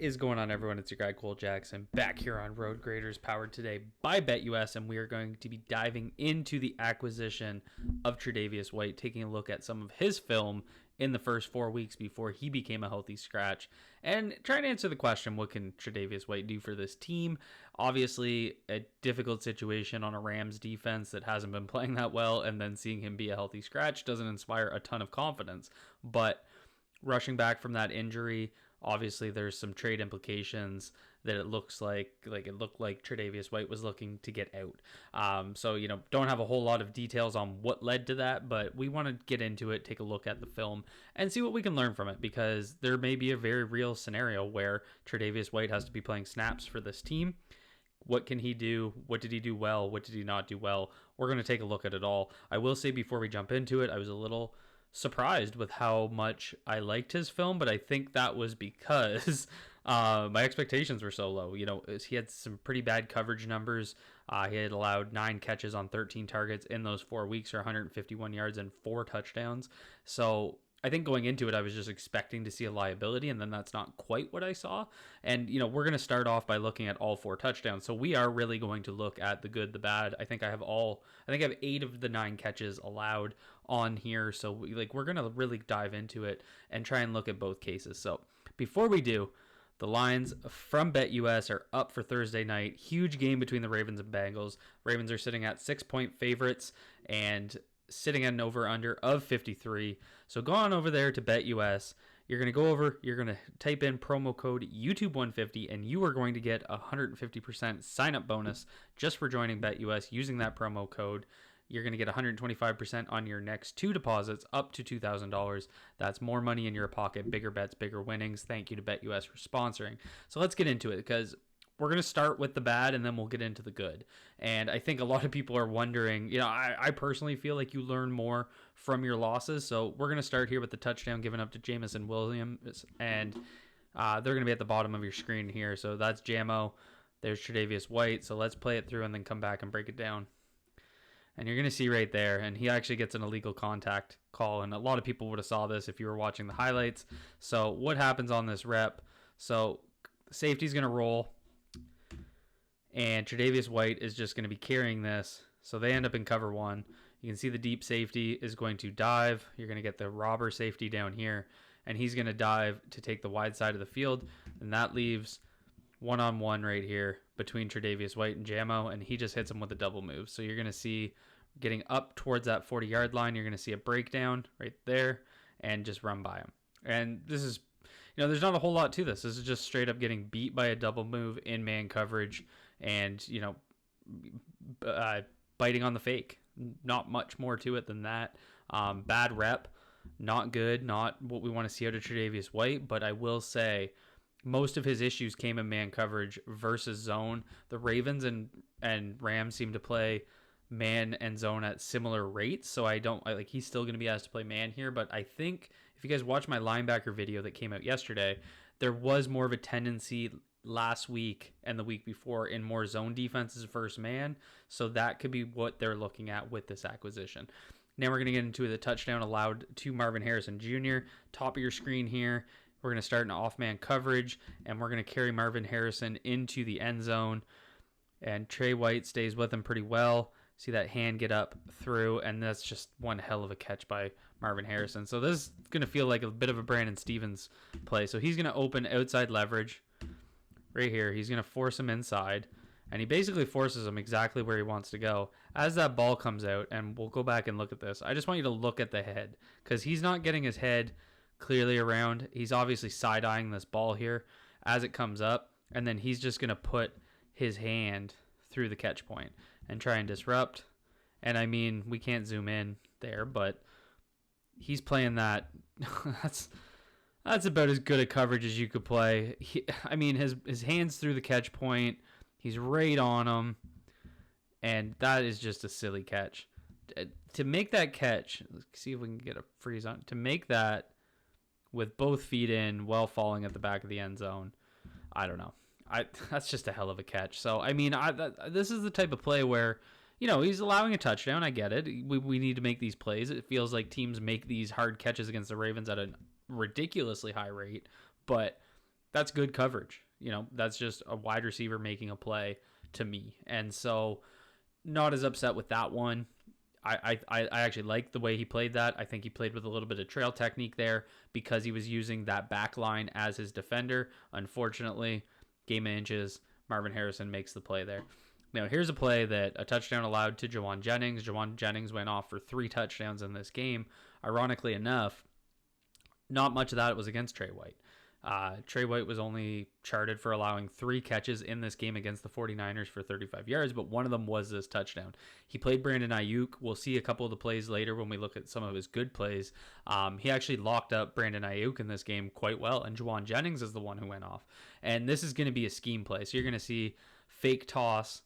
is going on, everyone? It's your guy Cole Jackson back here on Road Graders, powered today by BetUS, and we are going to be diving into the acquisition of TRE'DAVIOUS White, taking a look at some of his film in the first 4 weeks before he became a healthy scratch, and trying to answer the question, what can TRE'DAVIOUS White do for this team? Obviously, a difficult situation on a Rams defense that hasn't been playing that well, and then seeing him be a healthy scratch doesn't inspire a ton of confidence, but rushing back from that injury, obviously there's some trade implications that it looks like it looked like TRE'DAVIOUS White was looking to get out. So, don't have a whole lot of details on what led to that, but we want to get into it, take a look at the film, and see what we can learn from it, because there may be a very real scenario where TRE'DAVIOUS White has to be playing snaps for this team. What can he do? What did he do well? What did he not do well? We're going to take a look at it all. I will say before we jump into it, I was a little surprised with how much I liked his film, but I think that was because my expectations were so low. He had some pretty bad coverage numbers. He had allowed 9 catches on 13 targets in those 4 weeks, or 151 yards and 4 touchdowns. So I think going into it, I was just expecting to see a liability, and then that's not quite what I saw. And, we're going to start off by looking at all 4 touchdowns. So we are really going to look at the good, the bad. I think I have 8 of the 9 catches allowed on here. So we're going to really dive into it and try and look at both cases. So before we do, the lines from BetUS are up for Thursday night. Huge game between the Ravens and Bengals. Ravens are sitting at 6-point favorites and sitting at an over-under of 53. So go on over there to BetUS. You're going to go over, you're going to type in promo code YouTube150, and you are going to get a 150% sign-up bonus just for joining BetUS using that promo code. You're going to get 125% on your next 2 deposits up to $2,000. That's more money in your pocket, bigger bets, bigger winnings. Thank you to BetUS for sponsoring. So let's get into it, because we're going to start with the bad, and then we'll get into the good. And I think a lot of people are wondering, I personally feel like you learn more from your losses. So we're going to start here with the touchdown given up to Jameson Williams. And they're going to be at the bottom of your screen here. So that's Jamo. There's TRE'DAVIOUS White. So let's play it through and then come back and break it down. And you're going to see right there, and he actually gets an illegal contact call. And a lot of people would have saw this if you were watching the highlights. So what happens on this rep? So safety's going to roll, and TRE'DAVIOUS White is just going to be carrying this. So they end up in cover 1. You can see the deep safety is going to dive. You're going to get the robber safety down here, and he's going to dive to take the wide side of the field. And that leaves one-on-one right here between TRE'DAVIOUS White and Jamo, and he just hits him with a double move. So you're going to see getting up towards that 40-yard line, you're going to see a breakdown right there and just run by him. And this is, there's not a whole lot to this. This is just straight up getting beat by a double move in man coverage and, biting on the fake. Not much more to it than that. Bad rep, not good, not what we want to see out of TRE'DAVIOUS White, but I will say most of his issues came in man coverage versus zone. The Ravens and Rams seem to play man and zone at similar rates, so he's still going to be asked to play man here, but I think if you guys watch my linebacker video that came out yesterday, there was more of a tendency last week and the week before in more zone defenses versus man, so that could be what they're looking at with this acquisition. Now we're going to get into the touchdown allowed to Marvin Harrison Jr. Top of your screen here, we're going to start an off-man coverage, and we're going to carry Marvin Harrison into the end zone, and Tre White stays with him pretty well. See that hand get up through, and that's just one hell of a catch by Marvin Harrison. So this is going to feel like a bit of a Brandon Stevens play. So he's going to open outside leverage right here. He's going to force him inside, and he basically forces him exactly where he wants to go. As that ball comes out, and we'll go back and look at this, I just want you to look at the head, because he's not getting his head clearly around. He's obviously side-eyeing this ball here as it comes up, and then he's just going to put his hand through the catch point and try and disrupt. And I mean, we can't zoom in there, but he's playing that. That's about as good a coverage as you could play. His hands through the catch point. He's right on him, and that is just a silly catch. To make that catch, let's see if we can get a freeze on. To make that with both feet in while falling at the back of the end zone, I don't know. That's just a hell of a catch. So, this is the type of play where, he's allowing a touchdown. I get it. We need to make these plays. It feels like teams make these hard catches against the Ravens at a ridiculously high rate. But that's good coverage. That's just a wide receiver making a play to me. And so not as upset with that one. I actually like the way he played that. I think he played with a little bit of trail technique there because he was using that back line as his defender. Unfortunately, game of inches, Marvin Harrison makes the play there. Now, here's a play that a touchdown allowed to Jawan Jennings. Jawan Jennings went off for 3 touchdowns in this game. Ironically enough, not much of that was against Tre White. Tre White was only charted for allowing 3 catches in this game against the 49ers for 35 yards, but one of them was this touchdown. He played Brandon Ayuk. We'll see a couple of the plays later when we look at some of his good plays. He actually locked up Brandon Ayuk in this game quite well, and Jawan Jennings is the one who went off. And this is going to be a scheme play. So you're going to see fake toss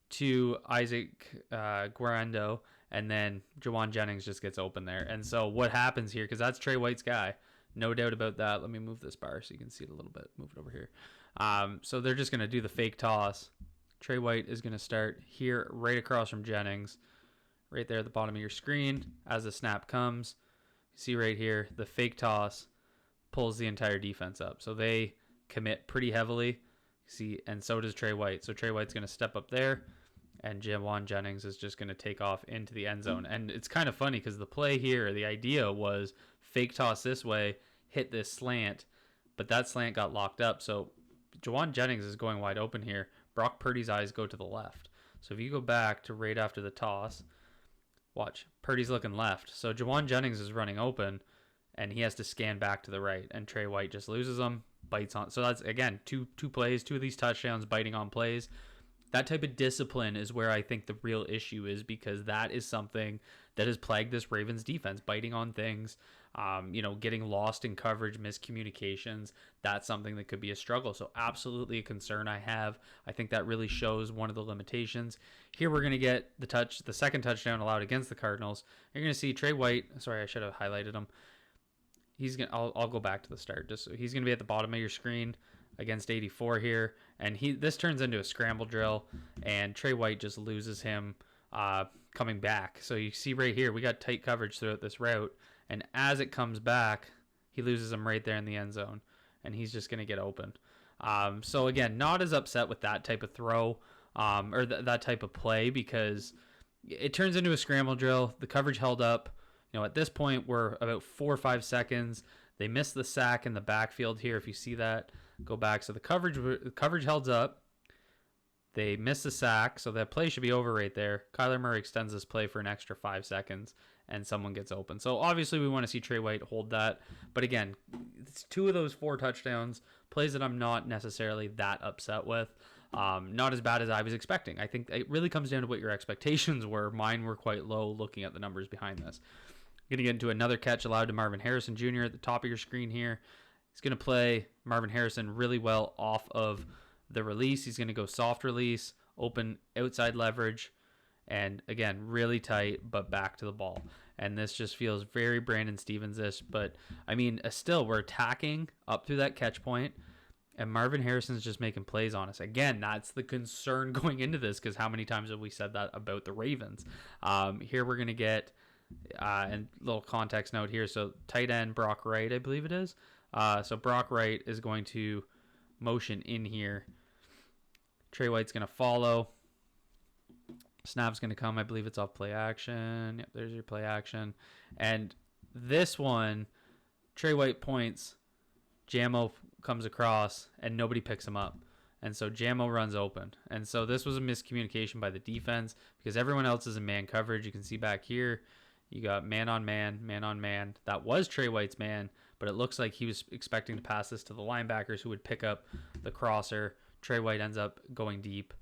to Isaac Guarando, and then Jawan Jennings just gets open there. And so what happens here, because that's Tre White's guy, no doubt about that. Let me move this bar so you can see it a little bit. Move it over here. So they're just going to do the fake toss. Tre White is going to start here right across from Jennings, right there at the bottom of your screen. As the snap comes, you see right here, the fake toss pulls the entire defense up. So they commit pretty heavily. See, and so does Tre White. So Tre White's going to step up there, and Jawan Jennings is just going to take off into the end zone. And it's kind of funny because the play here, the idea was fake toss this way, hit this slant, but that slant got locked up. So Jawan Jennings is going wide open here. Brock Purdy's eyes go to the left. So if you go back to right after the toss, watch, Purdy's looking left. So Jawan Jennings is running open, and he has to scan back to the right, and Tre White just loses him, bites on. So that's, again, two plays, 2 of these touchdowns biting on plays. That type of discipline is where I think the real issue is, because that is something that has plagued this Ravens defense, biting on things, getting lost in coverage, miscommunications. That's something that could be a struggle. So absolutely a concern I have. I think that really shows one of the limitations. Here we're going to get the second touchdown allowed against the Cardinals. You're going to see Tre White. Sorry, I should have highlighted him. I'll go back to the start. Just so he's going to be at the bottom of your screen against 84 here, and this turns into a scramble drill, and Tre White just loses him coming back. So you see right here, we got tight coverage throughout this route, and as it comes back, he loses him right there in the end zone, and he's just going to get open. So again, not as upset with that type of throw or that type of play, because it turns into a scramble drill. The coverage held up. At this point, we're about 4 or 5 seconds. They missed the sack in the backfield here. If you see that, go back. So the coverage held up. They missed the sack, so that play should be over right there. Kyler Murray extends this play for an extra 5 seconds, and someone gets open. So obviously we want to see Tre White hold that. But again, it's 2 of those 4 touchdowns, plays that I'm not necessarily that upset with. Not as bad as I was expecting. I think it really comes down to what your expectations were. Mine were quite low looking at the numbers behind this. Going to get into another catch allowed to Marvin Harrison Jr. at the top of your screen here. He's going to play Marvin Harrison really well off of the release. He's going to go soft release, open outside leverage, and again, really tight, but back to the ball. And this just feels very Brandon Stevens-ish. But, I mean, still, we're attacking up through that catch point, and Marvin Harrison's just making plays on us. Again, that's the concern going into this, because how many times have we said that about the Ravens? Here we're going to get... and little context note here. So tight end Brock Wright, I believe it is. So Brock Wright is going to motion in here. Tre White's going to follow. Snap's going to come. I believe it's off play action. Yep, there's your play action. And this one, Tre White points. Jamo comes across, and nobody picks him up. And so Jamo runs open. And so this was a miscommunication by the defense, because everyone else is in man coverage. You can see back here, you got man on man, man on man. That was Tre White's man, but it looks like he was expecting to pass this to the linebackers who would pick up the crosser. Tre White ends up going deep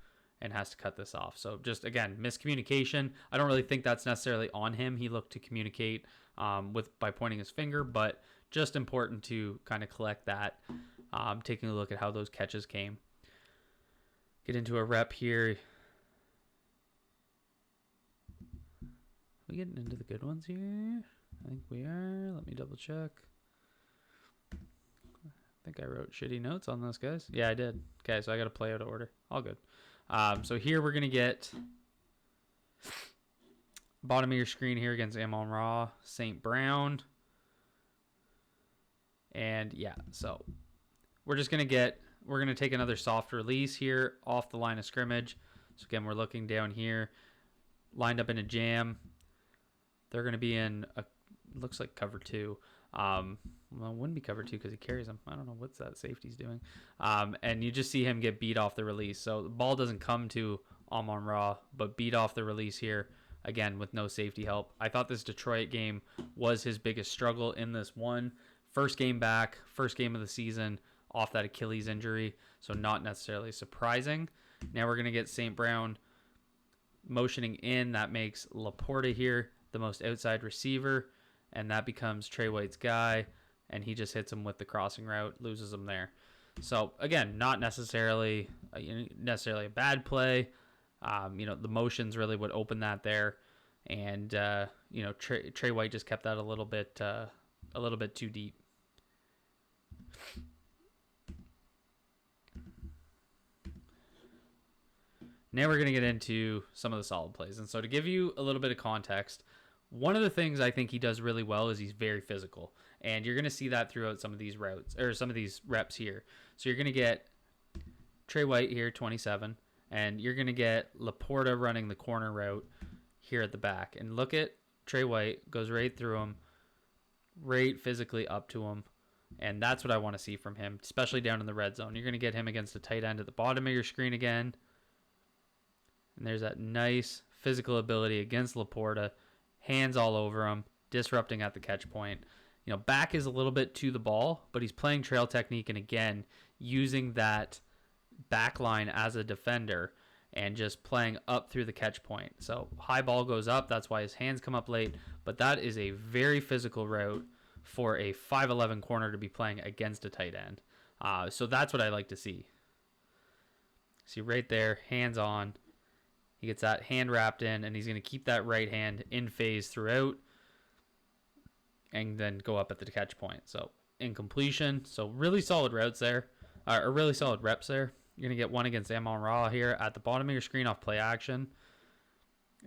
and has to cut this off. So just, again, miscommunication. I don't really think that's necessarily on him. He looked to communicate by pointing his finger, but just important to kind of collect that, taking a look at how those catches came. Get into a rep here. We getting into the good ones here? I think we are. Let me double check. I think I wrote shitty notes on those guys. Yeah, I did. Okay, so I got to play out of order. All good. So here we're going to get bottom of your screen here against Amon-Ra, St. Brown. And yeah, so we're going to take another soft release here off the line of scrimmage. So again, we're looking down here, lined up in a jam. They're going to be in looks like cover 2. Well, it wouldn't be cover 2 because he carries them. I don't know what's that safety's doing. And you just see him get beat off the release. So the ball doesn't come to Amon-Ra, but beat off the release here, again, with no safety help. I thought this Detroit game was his biggest struggle in this one. First game back, first game of the season, off that Achilles injury, so not necessarily surprising. Now we're going to get St. Brown motioning in. That makes Laporta here the most outside receiver, and that becomes Tre White's guy, and he just hits him with the crossing route, loses him there. So, again, not necessarily a bad play. The motions really would open that there, and Tre White just kept that a little bit too deep. Now we're going to get into some of the solid plays. And so to give you a little bit of context, one of the things I think he does really well is he's very physical. And you're going to see that throughout some of these routes, or some of these reps here. So you're going to get Tre White here, 27, and you're going to get Laporta running the corner route here at the back. And look at Tre White, goes right through him, right physically up to him. And that's what I want to see from him, especially down in the red zone. You're going to get him against a tight end at the bottom of your screen again. And there's that nice physical ability against Laporta. Hands all over him, disrupting at the catch point. Back is a little bit to the ball, but he's playing trail technique and, again, using that back line as a defender and just playing up through the catch point. So high ball goes up. That's why his hands come up late. But that is a very physical route for a 5'11 corner to be playing against a tight end. So that's what I like to see. See right there, hands on. He gets that hand wrapped in, and he's going to keep that right hand in phase throughout and then go up at the catch point. So incompletion. So really solid routes there, or really solid reps there. You're going to get one against Amon-Ra here at the bottom of your screen off play action.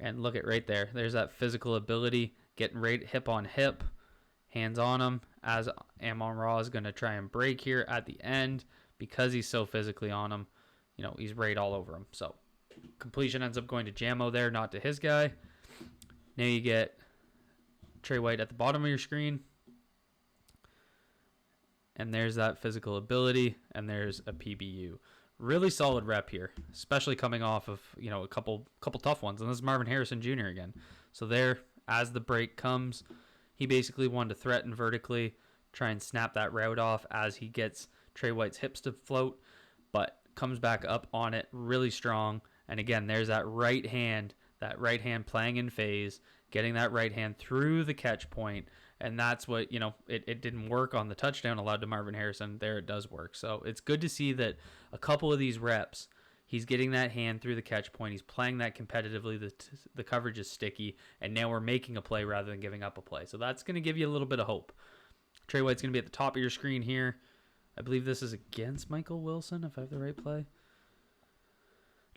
And look at right there. There's that physical ability, getting right hip on hip, hands on him, as Amon-Ra is going to try and break here at the end because he's so physically on him. He's right all over him. So completion ends up going to Jamo there, not to his guy. Now you get Tre White at the bottom of your screen. And there's that physical ability, and there's a PBU. Really solid rep here, especially coming off of, a couple tough ones. And this is Marvin Harrison Jr. again. So there, as the break comes, he basically wanted to threaten vertically, try and snap that route off as he gets Tre White's hips to float, but comes back up on it really strong. And again, there's that right hand playing in phase, getting that right hand through the catch point. And that's what, it didn't work on the touchdown allowed to Marvin Harrison. There it does work. So it's good to see that a couple of these reps, he's getting that hand through the catch point. He's playing that competitively. The coverage is sticky. And now we're making a play rather than giving up a play. So that's going to give you a little bit of hope. Tre White's going to be at the top of your screen here. I believe this is against Michael Wilson, if I have the right play.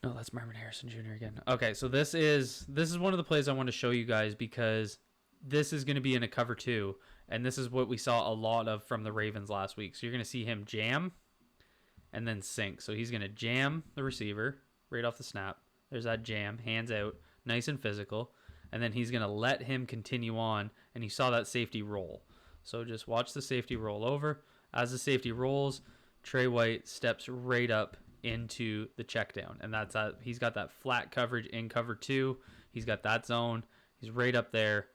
No, that's Marvin Harrison Jr. again. Okay, so this is one of the plays I want to show you guys because this is going to be in a cover 2, and this is what we saw a lot of from the Ravens last week. So you're going to see him jam and then sink. So he's going to jam the receiver right off the snap. There's that jam, hands out, nice and physical. And then he's going to let him continue on, and you saw that safety roll. So just watch the safety roll over. As the safety rolls, Tre White steps right up into the check down, and that's that. He's got that flat coverage in cover 2. He's got that zone. He's right up there,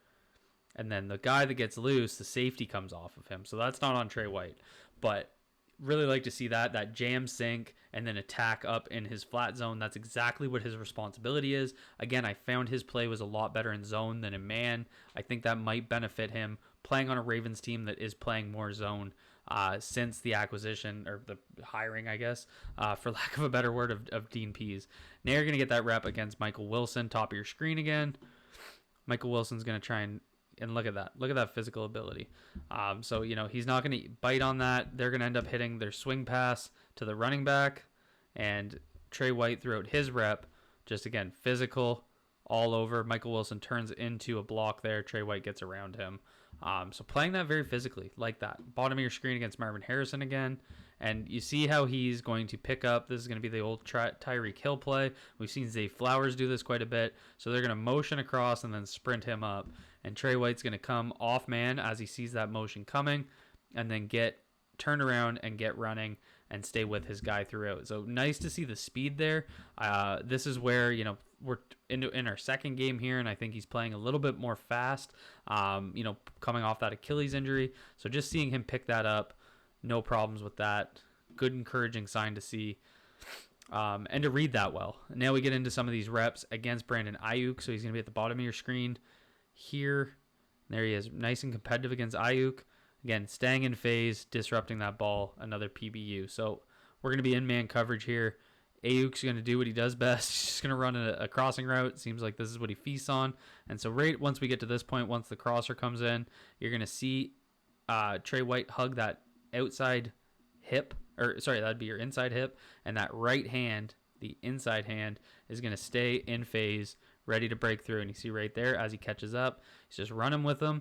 and then the guy that gets loose, the safety comes off of him. So that's not on Tre White, but really like to see that jam sink and then attack up in his flat zone. That's exactly what his responsibility is. Again, I found his play was a lot better in zone than in man. I think that might benefit him playing on a Ravens team that is playing more zone since the acquisition, or the hiring, I guess, for lack of a better word, of Dean Pease. Now you're going to get that rep against Michael Wilson, top of your screen again. Michael Wilson's going to try and look at that. Look at that physical ability. So, he's not going to bite on that. They're going to end up hitting their swing pass to the running back, and Tre White throughout his rep, just again, physical all over. Michael Wilson turns into a block there. Tre White gets around him. So playing that very physically, like that. Bottom of your screen against Marvin Harrison again. And you see how he's going to pick up. This is going to be the old Tyreek Hill play. We've seen Zay Flowers do this quite a bit. So they're going to motion across and then sprint him up. And Tre White's going to come off man as he sees that motion coming and then turn around and get running and stay with his guy throughout. So nice to see the speed there. This is where, we're in our second game here, and I think he's playing a little bit more fast, coming off that Achilles injury. So just seeing him pick that up, no problems with that. Good, encouraging sign to see. And to read that well. Now we get into some of these reps against Brandon Ayuk. So he's going to be at the bottom of your screen here. There he is, nice and competitive against Ayuk. Again, staying in phase, disrupting that ball, another PBU. So we're going to be in man coverage here. Ayuk's going to do what he does best. He's just going to run a crossing route. Seems like this is what he feasts on. And so right once we get to this point, once the crosser comes in, you're going to see Tre White hug that outside hip. Or sorry, that'd be your inside hip. And that right hand, the inside hand, is going to stay in phase, ready to break through. And you see right there, as he catches up, he's just running with him.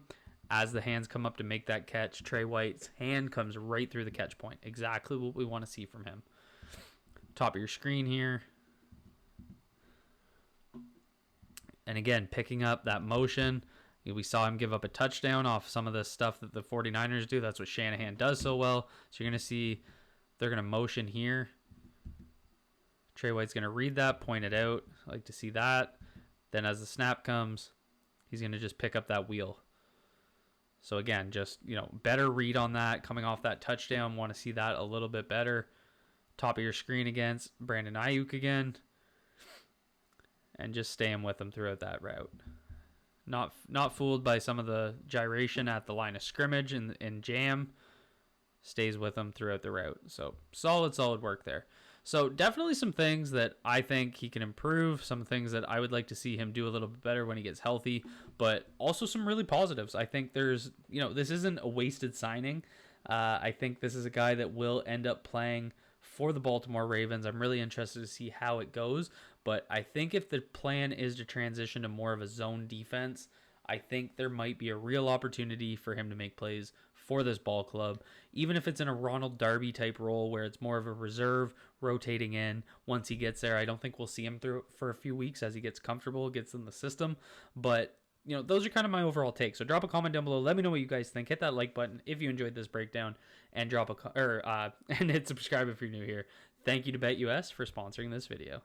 As the hands come up to make that catch, Tre White's hand comes right through the catch point. Exactly what we want to see from him. Top of your screen here. And again, picking up that motion. We saw him give up a touchdown off some of the stuff that the 49ers do. That's what Shanahan does so well. So you're going to see they're going to motion here. Tre White's going to read that, point it out. I like to see that. Then as the snap comes, he's going to just pick up that wheel. So again, just, better read on that. Coming off that touchdown, want to see that a little bit better. Top of your screen against Brandon Ayuk again. And just staying with him throughout that route. Not fooled by some of the gyration at the line of scrimmage and jam. Stays with him throughout the route. So solid work there. So definitely some things that I think he can improve, some things that I would like to see him do a little bit better when he gets healthy, but also some really positives. I think there's, this isn't a wasted signing. I think this is a guy that will end up playing for the Baltimore Ravens. I'm really interested to see how it goes, but I think if the plan is to transition to more of a zone defense, I think there might be a real opportunity for him to make plays for this ball club, even if it's in a Ronald Darby type role where it's more of a reserve rotating in once he gets there. I don't think we'll see him through for a few weeks as he gets comfortable, gets in the system, but those are kind of my overall take. So drop a comment down below. Let me know what you guys think. Hit that like button if you enjoyed this breakdown, and and hit subscribe if you're new here. Thank you to BetUS for sponsoring this video.